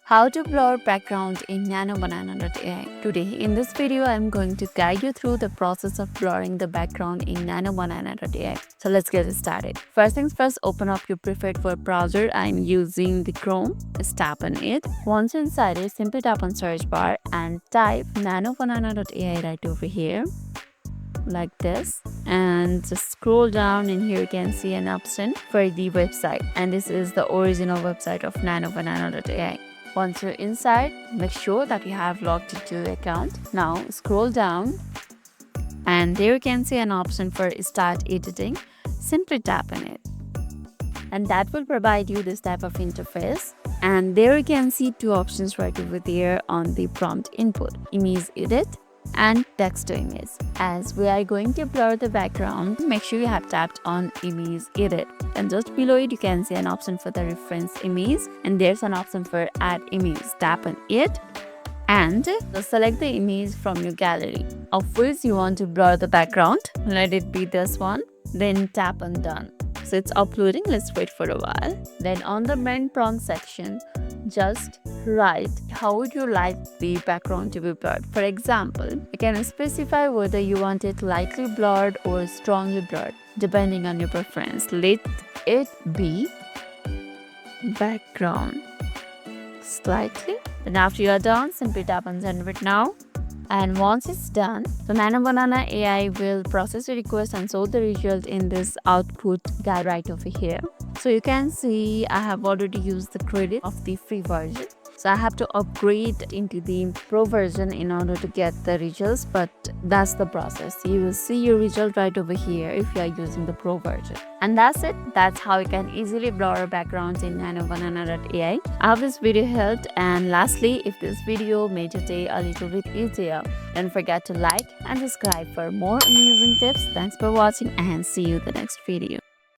How to blur background in NanoBanana.ai. Today in this video, I'm going to guide you through the process of blurring the background in NanoBanana.ai. So let's get started. First things first, open up your preferred web browser. I'm using the Chrome. Just tap on it. Once inside it, simply tap on search bar and type NanoBanana.ai right over here, like this, and just scroll down, and here you can see an option for the website, and this is the original website of NanoBanana.ai. Once you're inside, make sure that you have logged into the account. Now scroll down, and there you can see an option for start editing. Simply tap on it, and that will provide you this type of interface. And there you can see two options right over there on the prompt input: image edit and text to image. As we are going to blur the background, make sure you have tapped on image edit, and just below it you can see an option for the reference image, and there's an option for add image. Tap on it and select the image from your gallery of which you want to blur the background. Let it be this one, then tap on done. So it's uploading. Let's wait for a while. Then on the main prompt section, just write how would you like the background to be blurred. For example, you can specify whether you want it lightly blurred or strongly blurred depending on your preference. Let it be background slightly. Then after you are done, simply tap on generate now. And once it's done, the NanoBanana AI will process your request and show the result in this output guide right over here. So you can see I have already used the credit of the free version. So I have to upgrade into the pro version in order to get the results, but that's the process. You will see your result right over here if you are using the pro version. And that's it. That's how you can easily blur backgrounds in NanoBanana.ai. I hope this video helped, and lastly, if this video made your day a little bit easier, don't forget to like and subscribe for more amazing tips. Thanks for watching, and see you in the next video.